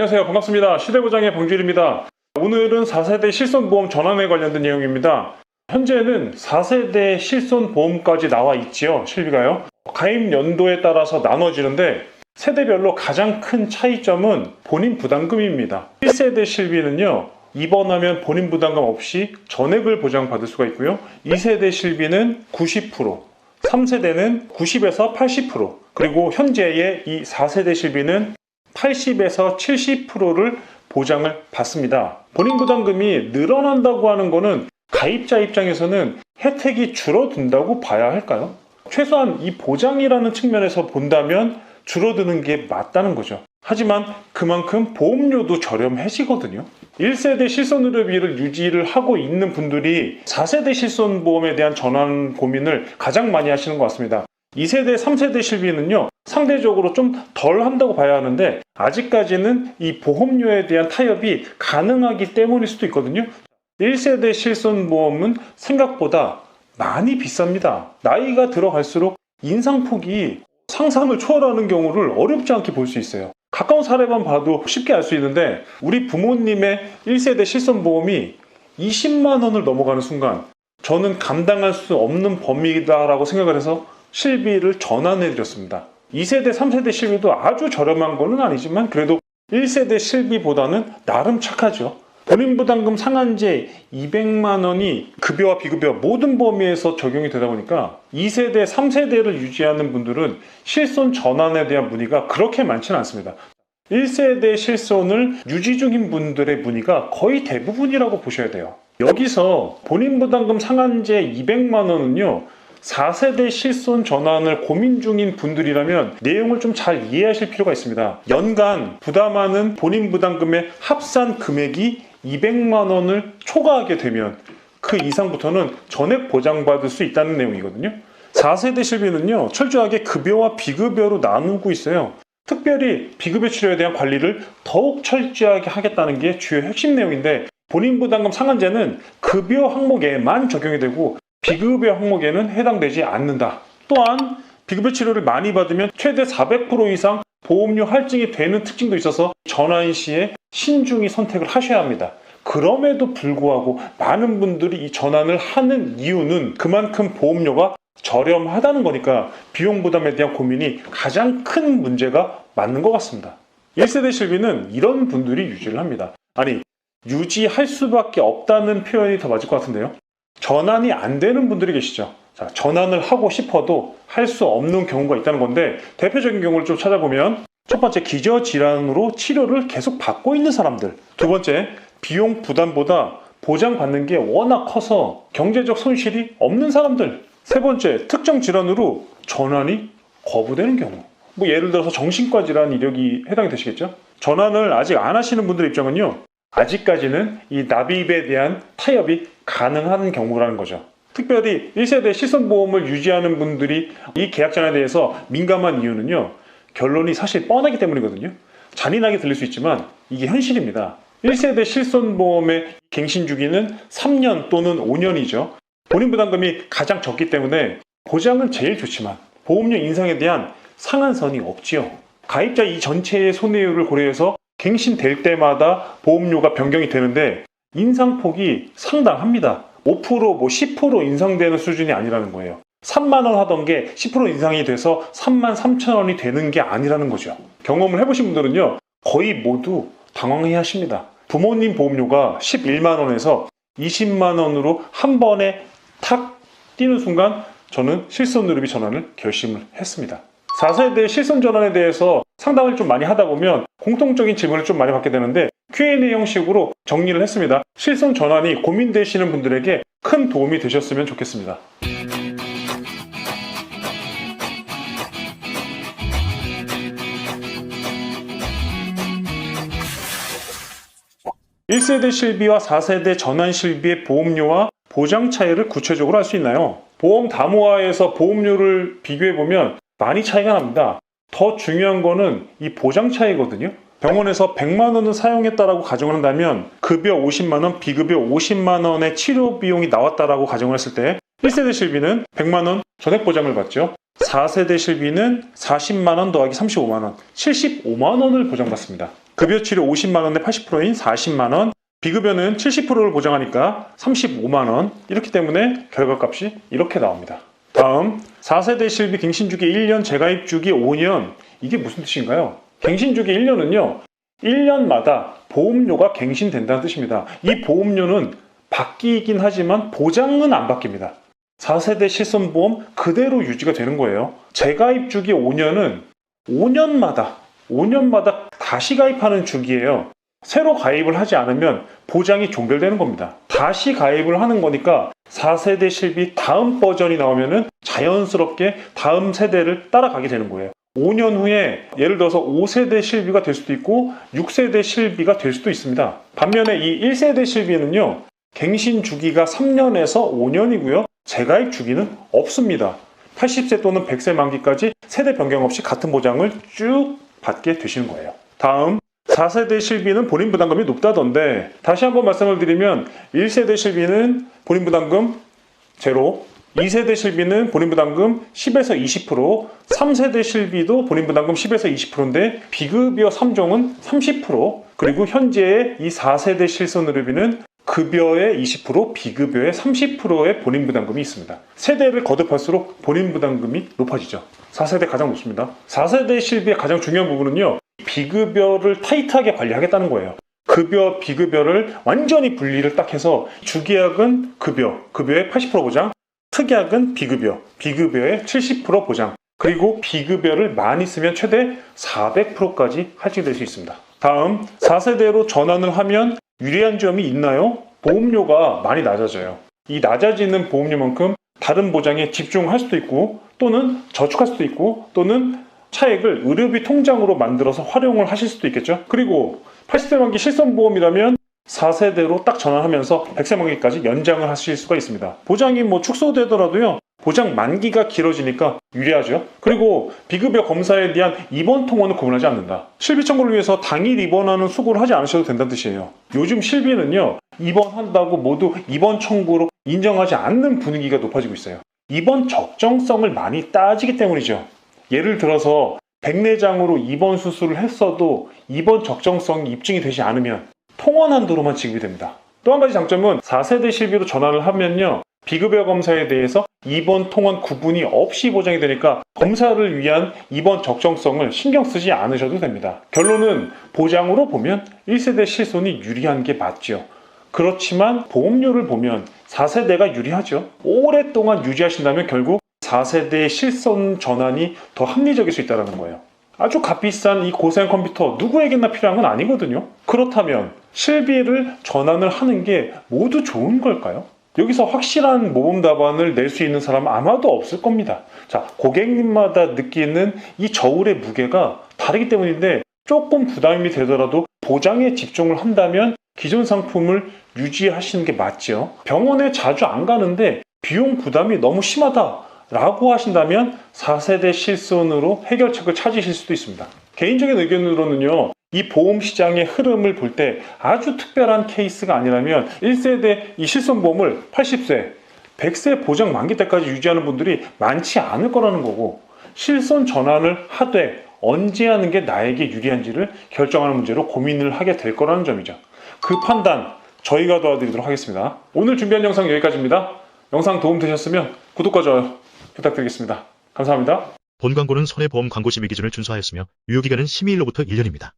안녕하세요. 반갑습니다. 시대보장의 방주일입니다. 오늘은 4세대 실손보험 전환에 관련된 내용입니다. 현재는 4세대 실손보험까지 나와 있지요. 실비가요. 가입 연도에 따라서 나눠지는데 세대별로 가장 큰 차이점은 본인 부담금입니다. 1세대 실비는요, 입원하면 본인 부담금 없이 전액을 보장받을 수가 있고요. 2세대 실비는 90%, 3세대는 90에서 80%, 그리고 현재의 이 4세대 실비는 80에서 70%를 보장을 받습니다. 본인 부담금이 늘어난다고 하는 것은 가입자 입장에서는 혜택이 줄어든다고 봐야 할까요? 최소한 이 보장이라는 측면에서 본다면 줄어드는 게 맞다는 거죠. 하지만 그만큼 보험료도 저렴해지거든요. 1세대 실손의료비를 유지를 하고 있는 분들이 4세대 실손보험에 대한 전환 고민을 가장 많이 하시는 것 같습니다. 2세대, 3세대 실비는요, 상대적으로 좀 덜 한다고 봐야 하는데 아직까지는 이 보험료에 대한 타협이 가능하기 때문일 수도 있거든요. 1세대 실손보험은 생각보다 많이 비쌉니다. 나이가 들어갈수록 인상폭이 상상을 초월하는 경우를 어렵지 않게 볼 수 있어요. 가까운 사례만 봐도 쉽게 알 수 있는데 우리 부모님의 1세대 실손보험이 20만 원을 넘어가는 순간 저는 감당할 수 없는 범위다라고 생각을 해서 실비를 전환해드렸습니다. 2세대, 3세대 실비도 아주 저렴한 거는 아니지만 그래도 1세대 실비보다는 나름 착하죠. 본인 부담금 상한제 200만 원이 급여와 비급여 모든 범위에서 적용이 되다 보니까 2세대, 3세대를 유지하는 분들은 실손 전환에 대한 문의가 그렇게 많지는 않습니다. 1세대 실손을 유지 중인 분들의 문의가 거의 대부분이라고 보셔야 돼요. 여기서 본인 부담금 상한제 200만 원은요, 4세대 실손 전환을 고민 중인 분들이라면 내용을 좀 잘 이해하실 필요가 있습니다. 연간 부담하는 본인 부담금의 합산 금액이 200만 원을 초과하게 되면 그 이상부터는 전액 보장받을 수 있다는 내용이거든요. 4세대 실비는요, 철저하게 급여와 비급여로 나누고 있어요. 특별히 비급여 치료에 대한 관리를 더욱 철저하게 하겠다는 게 주요 핵심 내용인데, 본인 부담금 상한제는 급여 항목에만 적용이 되고 비급여 항목에는 해당되지 않는다. 또한 비급여 치료를 많이 받으면 최대 400% 이상 보험료 할증이 되는 특징도 있어서 전환 시에 신중히 선택을 하셔야 합니다. 그럼에도 불구하고 많은 분들이 이 전환을 하는 이유는 그만큼 보험료가 저렴하다는 거니까 비용 부담에 대한 고민이 가장 큰 문제가 맞는 것 같습니다. 1세대 실비는 이런 분들이 유지를 합니다. 아니, 유지할 수밖에 없다는 표현이 더 맞을 것 같은데요. 전환이 안 되는 분들이 계시죠. 자, 전환을 하고 싶어도 할 수 없는 경우가 있다는 건데, 대표적인 경우를 좀 찾아보면 첫 번째, 기저질환으로 치료를 계속 받고 있는 사람들. 두 번째, 비용 부담보다 보장받는 게 워낙 커서 경제적 손실이 없는 사람들. 세 번째, 특정 질환으로 전환이 거부되는 경우. 예를 들어서 정신과 질환 이력이 해당이 되시겠죠. 전환을 아직 안 하시는 분들의 입장은요, 아직까지는 이 납입에 대한 타협이 가능한 경우라는 거죠. 특별히 1세대 실손보험을 유지하는 분들이 이 계약 전환에 대해서 민감한 이유는요, 결론이 사실 뻔하기 때문이거든요. 잔인하게 들릴 수 있지만 이게 현실입니다. 1세대 실손보험의 갱신 주기는 3년 또는 5년이죠. 본인 부담금이 가장 적기 때문에 보장은 제일 좋지만 보험료 인상에 대한 상한선이 없지요. 가입자 이 전체의 손해율을 고려해서 갱신될 때마다 보험료가 변경이 되는데 인상폭이 상당합니다. 5%, 10% 인상되는 수준이 아니라는 거예요. 3만 원 하던 게 10% 인상이 돼서 3만 3천 원이 되는 게 아니라는 거죠. 경험을 해보신 분들은요, 거의 모두 당황해 하십니다. 부모님 보험료가 11만 원에서 20만 원으로 한 번에 탁 뛰는 순간 저는 실손의료비 전환을 결심을 했습니다. 4세대 실손 전환에 대해서 상담을 좀 많이 하다 보면 공통적인 질문을 좀 많이 받게 되는데 Q&A 형식으로 정리를 했습니다. 실손 전환이 고민되시는 분들에게 큰 도움이 되셨으면 좋겠습니다. 1세대 실비와 4세대 전환 실비의 보험료와 보장 차이를 구체적으로 할 수 있나요? 보험 담보화에서 보험료를 비교해보면 많이 차이가 납니다. 더 중요한 거는 이 보장 차이거든요. 병원에서 100만 원을 사용했다라고 가정을 한다면 급여 50만 원, 비급여 50만 원의 치료 비용이 나왔다라고 가정을 했을 때 1세대 실비는 100만 원 전액 보장을 받죠. 4세대 실비는 40만 원 더하기 35만 원, 75만 원을 보장받습니다. 급여 치료 50만원에 80%인 40만원, 비급여는 70%를 보장하니까 35만원, 이렇기 때문에 결과값이 이렇게 나옵니다. 다음 4세대 실비 갱신주기 1년, 재가입 주기 5년. 이게 무슨 뜻인가요? 갱신주기 1년은요 1년마다 보험료가 갱신된다는 뜻입니다. 이 보험료는 바뀌긴 하지만 보장은 안 바뀝니다. 4세대 실손보험 그대로 유지가 되는 거예요. 재가입 주기 5년은 5년마다 다시 가입하는 주기예요. 새로 가입을 하지 않으면 보장이 종결되는 겁니다. 다시 가입을 하는 거니까 4세대 실비 다음 버전이 나오면은 자연스럽게 다음 세대를 따라가게 되는 거예요. 5년 후에 예를 들어서 5세대 실비가 될 수도 있고 6세대 실비가 될 수도 있습니다. 반면에 이 1세대 실비는요 갱신 주기가 3년에서 5년이고요 재가입 주기는 없습니다. 80세 또는 100세 만기까지 세대 변경 없이 같은 보장을 쭉 받게 되시는 거예요. 다음 4세대 실비는 본인 부담금이 높다던데, 다시 한번 말씀을 드리면 1세대 실비는 본인 부담금 제로, 2세대 실비는 본인 부담금 10에서 20%, 3세대 실비도 본인 부담금 10에서 20%인데 비급여 3종은 30%, 그리고 현재의 이 4세대 실손의료비는 급여의 20%, 비급여의 30%의 본인 부담금이 있습니다. 세대를 거듭할수록 본인 부담금이 높아지죠. 4세대 가장 높습니다. 4세대 실비의 가장 중요한 부분은요, 비급여를 타이트하게 관리하겠다는 거예요. 급여, 비급여를 완전히 분리를 딱 해서 주기약은 급여의 80% 보장, 특약은 비급여의 70% 보장, 그리고 비급여를 많이 쓰면 최대 400%까지 할증될 수 있습니다. 다음 4세대로 전환을 하면 유리한 점이 있나요? 보험료가 많이 낮아져요. 이 낮아지는 보험료만큼 다른 보장에 집중할 수도 있고 또는 저축할 수도 있고 또는 차액을 의료비 통장으로 만들어서 활용을 하실 수도 있겠죠. 그리고 80세 만기 실손보험이라면 4세대로 딱 전환하면서 100세 만기까지 연장을 하실 수가 있습니다. 보장이 축소되더라도요 보장 만기가 길어지니까 유리하죠. 그리고 비급여 검사에 대한 입원 통원은 구분하지 않는다. 실비 청구를 위해서 당일 입원하는 수고를 하지 않으셔도 된다는 뜻이에요. 요즘 실비는요 입원한다고 모두 입원 청구로 인정하지 않는 분위기가 높아지고 있어요. 입원 적정성을 많이 따지기 때문이죠. 예를 들어서 백내장으로 입원 수술을 했어도 입원 적정성이 입증이 되지 않으면 통원 한도로만 지급이 됩니다. 또 한 가지 장점은 4세대 실비로 전환을 하면요 비급여 검사에 대해서 입원 통원 구분이 없이 보장이 되니까 검사를 위한 입원 적정성을 신경 쓰지 않으셔도 됩니다. 결론은 보장으로 보면 1세대 실손이 유리한 게 맞죠. 그렇지만 보험료를 보면 4세대가 유리하죠. 오랫동안 유지하신다면 결국 4세대의 실손 전환이 더 합리적일 수 있다는 거예요. 아주 값비싼 이 고사양 컴퓨터 누구에게나 필요한 건 아니거든요. 그렇다면 실비를 전환을 하는 게 모두 좋은 걸까요? 여기서 확실한 모범 답안을 낼 수 있는 사람은 아마도 없을 겁니다. 자, 고객님마다 느끼는 이 저울의 무게가 다르기 때문인데 조금 부담이 되더라도 보장에 집중을 한다면 기존 상품을 유지하시는 게 맞죠. 병원에 자주 안 가는데 비용 부담이 너무 심하다라고 하신다면 4세대 실손으로 해결책을 찾으실 수도 있습니다. 개인적인 의견으로는요. 이 보험 시장의 흐름을 볼 때 아주 특별한 케이스가 아니라면 1세대 이 실손보험을 80세, 100세 보장 만기 때까지 유지하는 분들이 많지 않을 거라는 거고 실손 전환을 하되 언제 하는 게 나에게 유리한지를 결정하는 문제로 고민을 하게 될 거라는 점이죠. 그 판단 저희가 도와드리도록 하겠습니다. 오늘 준비한 영상 여기까지입니다. 영상 도움 되셨으면 구독과 좋아요 부탁드리겠습니다. 감사합니다. 본 광고는 손해보험 광고 심의 기준을 준수하였으며 유효기간은 심의일로부터 1년입니다.